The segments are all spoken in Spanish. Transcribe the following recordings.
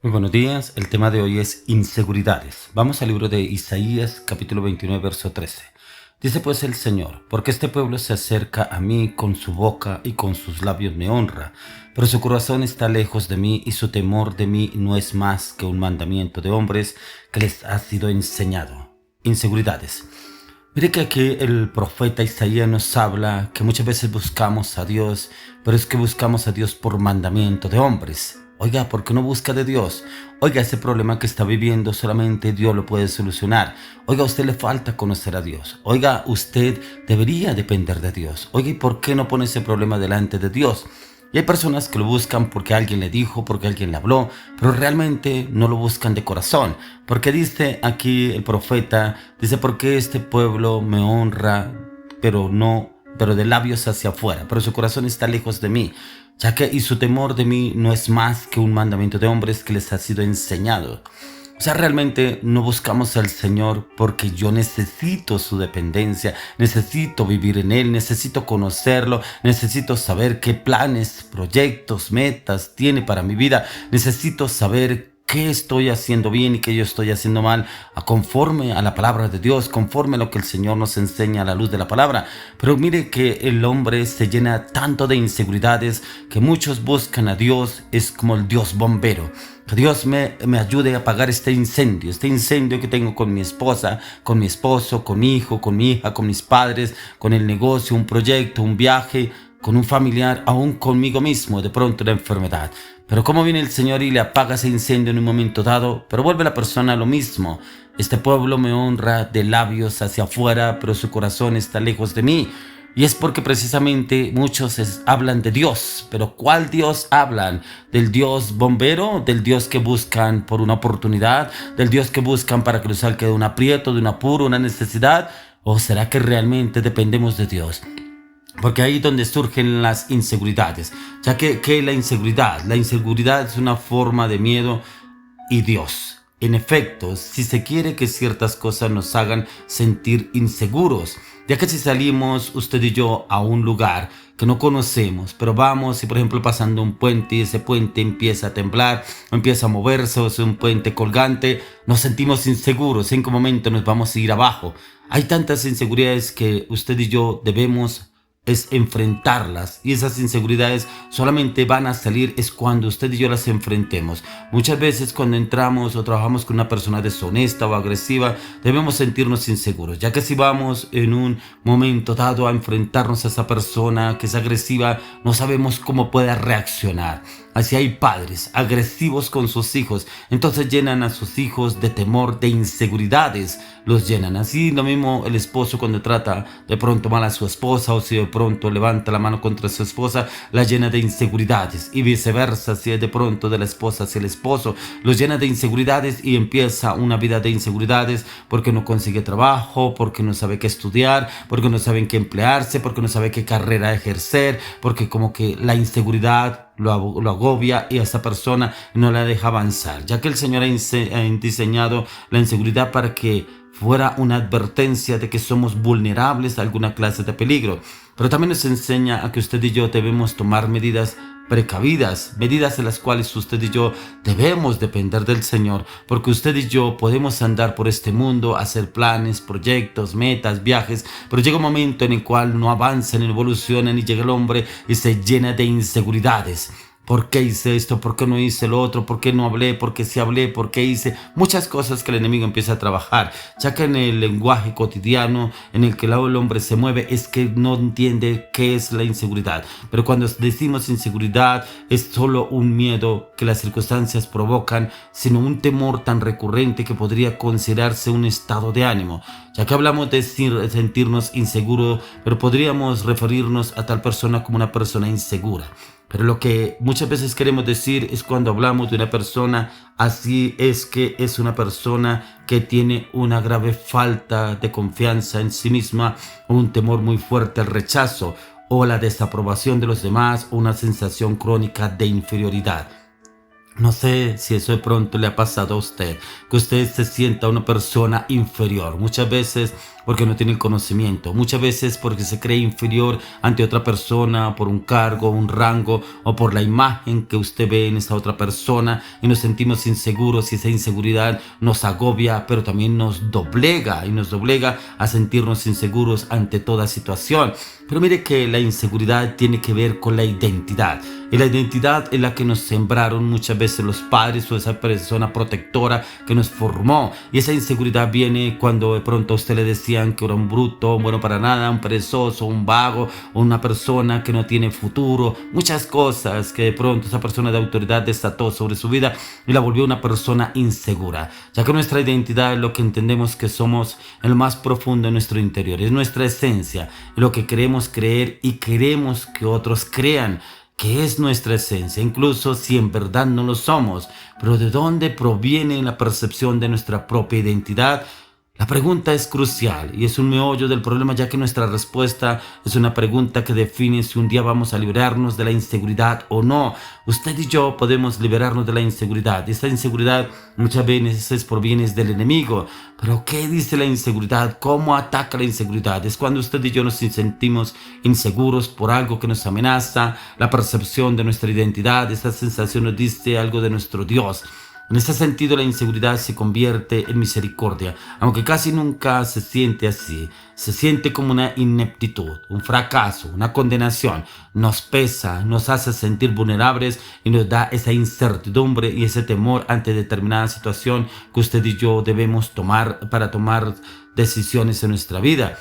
Muy buenos días, el tema de hoy es inseguridades. Vamos al libro de Isaías, capítulo 29, verso 13. Dice pues el Señor: porque este pueblo se acerca a mí con su boca y con sus labios me honra, pero su corazón está lejos de mí y su temor de mí no es más que un mandamiento de hombres que les ha sido enseñado. Inseguridades. Mire que aquí el profeta Isaías nos habla que muchas veces buscamos a Dios, pero es que buscamos a Dios por mandamiento de hombres. Oiga, ¿por qué no busca de Dios? Oiga, ese problema que está viviendo solamente Dios lo puede solucionar. Oiga, a usted le falta conocer a Dios. Oiga, usted debería depender de Dios. Oiga, ¿y por qué no pone ese problema delante de Dios? Y hay personas que lo buscan porque alguien le dijo, porque alguien le habló, pero realmente no lo buscan de corazón. Porque dice aquí el profeta, dice: porque este pueblo me honra, pero de labios hacia afuera, pero su corazón está lejos de mí, y su temor de mí no es más que un mandamiento de hombres que les ha sido enseñado. O sea, realmente no buscamos al Señor porque yo necesito su dependencia, necesito vivir en Él, necesito conocerlo, necesito saber qué planes, proyectos, metas tiene para mi vida, necesito saber qué estoy haciendo bien y qué yo estoy haciendo mal, conforme a la palabra de Dios, conforme a lo que el Señor nos enseña a la luz de la palabra. Pero mire que el hombre se llena tanto de inseguridades que muchos buscan a Dios, es como el Dios bombero. Que Dios me ayude a apagar este incendio que tengo con mi esposa, con mi esposo, con mi hijo, con mi hija, con mis padres, con el negocio, un proyecto, un viaje, con un familiar, aún conmigo mismo, de pronto la enfermedad. Pero cómo viene el Señor y le apaga ese incendio en un momento dado, pero vuelve la persona a lo mismo. Este pueblo me honra de labios hacia afuera, pero su corazón está lejos de mí. Y es porque precisamente muchos hablan de Dios, pero ¿cuál Dios hablan? ¿Del Dios bombero? ¿Del Dios que buscan por una oportunidad? ¿Del Dios que buscan para que los saque de un aprieto, de un apuro, una necesidad? ¿O será que realmente dependemos de Dios? Porque ahí es donde surgen las inseguridades. Ya que la inseguridad es una forma de miedo y Dios. En efecto, si se quiere que ciertas cosas nos hagan sentir inseguros, ya que si salimos usted y yo a un lugar que no conocemos, pero vamos y por ejemplo pasando un puente y ese puente empieza a temblar, o empieza a moverse, o es un puente colgante, nos sentimos inseguros, en qué momento nos vamos a ir abajo. Hay tantas inseguridades que usted y yo debemos es enfrentarlas, y esas inseguridades solamente van a salir es cuando usted y yo las enfrentemos. Muchas veces cuando entramos o trabajamos con una persona deshonesta o agresiva, debemos sentirnos inseguros, ya que si vamos en un momento dado a enfrentarnos a esa persona que es agresiva, no sabemos cómo pueda reaccionar. Así hay padres agresivos con sus hijos, entonces llenan a sus hijos de temor, de inseguridades, los llenan. Así lo mismo el esposo cuando trata de pronto mal a su esposa, o si de pronto levanta la mano contra su esposa, la llena de inseguridades, y viceversa, si es de pronto de la esposa hacia el esposo, los llena de inseguridades y empieza una vida de inseguridades porque no consigue trabajo, porque no sabe qué estudiar, porque no sabe en qué emplearse, porque no sabe qué carrera ejercer, porque como que la inseguridad lo agobia y a esa persona no la deja avanzar, ya que el Señor ha diseñado la inseguridad para que fuera una advertencia de que somos vulnerables a alguna clase de peligro. Pero también nos enseña a que usted y yo debemos tomar medidas precavidas, medidas en las cuales usted y yo debemos depender del Señor, porque usted y yo podemos andar por este mundo, hacer planes, proyectos, metas, viajes, pero llega un momento en el cual no avanzan, no evolucionan, y llega el hombre y se llena de inseguridades. ¿Por qué hice esto? ¿Por qué no hice lo otro? ¿Por qué no hablé? ¿Por qué sí hablé? ¿Por qué hice? Muchas cosas que el enemigo empieza a trabajar, ya que en el lenguaje cotidiano en el que el hombre se mueve es que no entiende qué es la inseguridad. Pero cuando decimos inseguridad es solo un miedo que las circunstancias provocan, sino un temor tan recurrente que podría considerarse un estado de ánimo. Ya que hablamos de sentirnos inseguros, pero podríamos referirnos a tal persona como una persona insegura. Pero lo que muchas veces queremos decir es cuando hablamos de una persona así, es que es una persona que tiene una grave falta de confianza en sí misma, un temor muy fuerte al rechazo o la desaprobación de los demás, o una sensación crónica de inferioridad. No sé si eso de pronto le ha pasado a usted, que usted se sienta una persona inferior, muchas veces porque no tiene el conocimiento, muchas veces porque se cree inferior ante otra persona por un cargo, un rango o por la imagen que usted ve en esa otra persona y nos sentimos inseguros y esa inseguridad nos agobia, pero también nos doblega y nos doblega a sentirnos inseguros ante toda situación. Pero mire que la inseguridad tiene que ver con la identidad. Y la identidad es la que nos sembraron muchas veces los padres o esa persona protectora que nos formó. Y esa inseguridad viene cuando de pronto a usted le decían que era un bruto, un bueno para nada, un perezoso, un vago, o una persona que no tiene futuro. Muchas cosas que de pronto esa persona de autoridad desató sobre su vida y la volvió una persona insegura. Ya que nuestra identidad es lo que entendemos que somos en lo más profundo de nuestro interior. Es nuestra esencia, es lo que queremos creer y queremos que otros crean que es nuestra esencia, incluso si en verdad no lo somos. Pero ¿de dónde proviene la percepción de nuestra propia identidad? La pregunta es crucial y es un meollo del problema, ya que nuestra respuesta es una pregunta que define si un día vamos a liberarnos de la inseguridad o no. Usted y yo podemos liberarnos de la inseguridad. Esta inseguridad muchas veces proviene del enemigo. Pero ¿qué dice la inseguridad? ¿Cómo ataca la inseguridad? Es cuando usted y yo nos sentimos inseguros por algo que nos amenaza, la percepción de nuestra identidad. Esta sensación nos dice algo de nuestro Dios. En ese sentido, la inseguridad se convierte en misericordia, aunque casi nunca se siente así. Se siente como una ineptitud, un fracaso, una condenación. Nos pesa, nos hace sentir vulnerables y nos da esa incertidumbre y ese temor ante determinada situación que usted y yo debemos tomar para tomar decisiones en nuestra vida.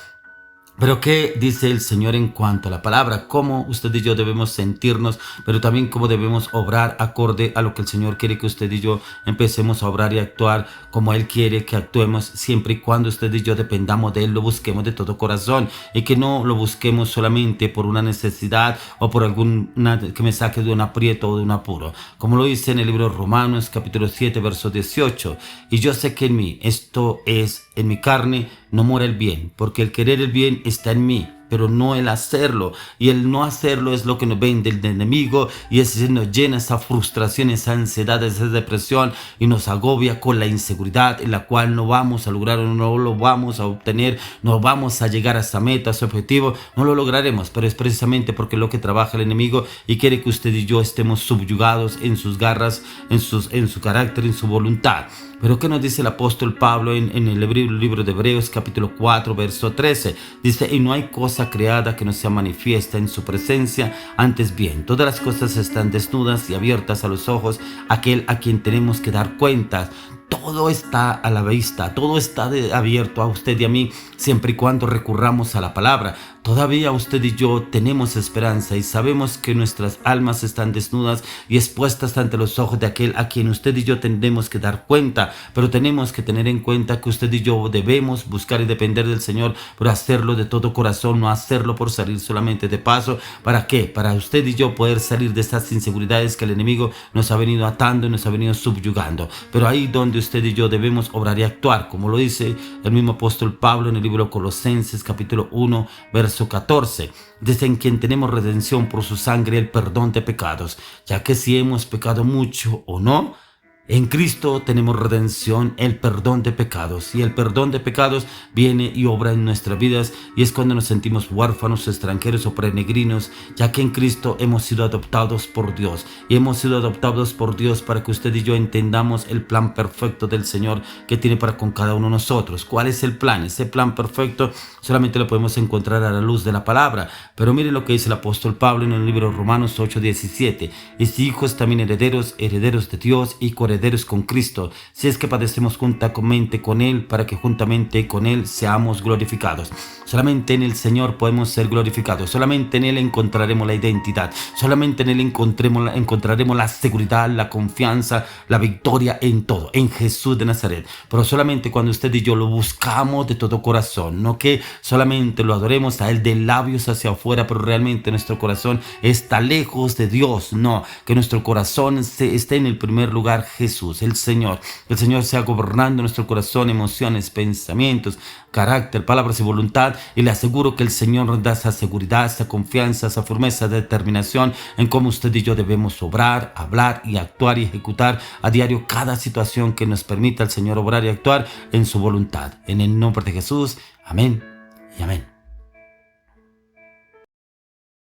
Pero ¿qué dice el Señor en cuanto a la palabra? ¿Cómo usted y yo debemos sentirnos, pero también cómo debemos obrar acorde a lo que el Señor quiere que usted y yo empecemos a obrar y actuar como Él quiere que actuemos, siempre y cuando usted y yo dependamos de Él, lo busquemos de todo corazón y que no lo busquemos solamente por una necesidad o por alguna que me saque de un aprieto o de un apuro? Como lo dice en el libro de Romanos capítulo 7 verso 18. Y yo sé que en mí, esto es, en mi carne, no mora el bien, porque el querer el bien está en mí, pero no el hacerlo. Y el no hacerlo es lo que nos vende el enemigo y es nos llena esa frustración, esa ansiedad, esa depresión y nos agobia con la inseguridad en la cual no vamos a lograr o no lo vamos a obtener, no vamos a llegar a esa meta, a ese objetivo, no lo lograremos, pero es precisamente porque es lo que trabaja el enemigo y quiere que usted y yo estemos subyugados en sus garras, en su carácter, en su voluntad. Pero ¿qué nos dice el apóstol Pablo en el libro de Hebreos capítulo 4 verso 13? Dice, y no hay cosa creada que no sea manifiesta en su presencia, antes bien, todas las cosas están desnudas y abiertas a los ojos, aquel a quien tenemos que dar cuentas. Todo está a la vista, todo está abierto a usted y a mí, siempre y cuando recurramos a la palabra. Todavía usted y yo tenemos esperanza y sabemos que nuestras almas están desnudas y expuestas ante los ojos de aquel a quien usted y yo tendremos que dar cuenta, pero tenemos que tener en cuenta que usted y yo debemos buscar y depender del Señor, pero hacerlo de todo corazón, no hacerlo por salir solamente de paso. ¿Para qué? Para usted y yo poder salir de esas inseguridades que el enemigo nos ha venido atando y nos ha venido subyugando. Pero ahí donde usted y yo debemos obrar y actuar, como lo dice el mismo apóstol Pablo en el libro Colosenses capítulo 1 verso 14, desde en quien tenemos redención por su sangre, el perdón de pecados, ya que si hemos pecado mucho o no, en Cristo tenemos redención, el perdón de pecados. Y el perdón de pecados viene y obra en nuestras vidas. Y es cuando nos sentimos huérfanos, extranjeros o peregrinos, ya que en Cristo hemos sido adoptados por Dios. Y hemos sido adoptados por Dios para que usted y yo entendamos el plan perfecto del Señor que tiene para con cada uno de nosotros. ¿Cuál es el plan? Ese plan perfecto solamente lo podemos encontrar a la luz de la palabra. Pero miren lo que dice el apóstol Pablo en el libro de Romanos 8:17. Y si hijos también herederos, herederos de Dios y coherederos con Cristo, si es que padecemos juntamente con Él, para que juntamente con Él seamos glorificados. Solamente en el Señor podemos ser glorificados, solamente en Él encontraremos la identidad, solamente en Él encontraremos la seguridad, la confianza, la victoria en todo, en Jesús de Nazaret. Pero solamente cuando usted y yo lo buscamos de todo corazón, no que solamente lo adoremos a Él de labios hacia afuera, pero realmente nuestro corazón está lejos de Dios. No, que nuestro corazón esté en el primer lugar Jesús, el Señor. Que el Señor sea gobernando nuestro corazón, emociones, pensamientos, carácter, palabras y voluntad. Y le aseguro que el Señor nos da esa seguridad, esa confianza, esa firmeza, determinación en cómo usted y yo debemos obrar, hablar y actuar y ejecutar a diario cada situación que nos permita el Señor obrar y actuar en su voluntad. En el nombre de Jesús. Amén y amén.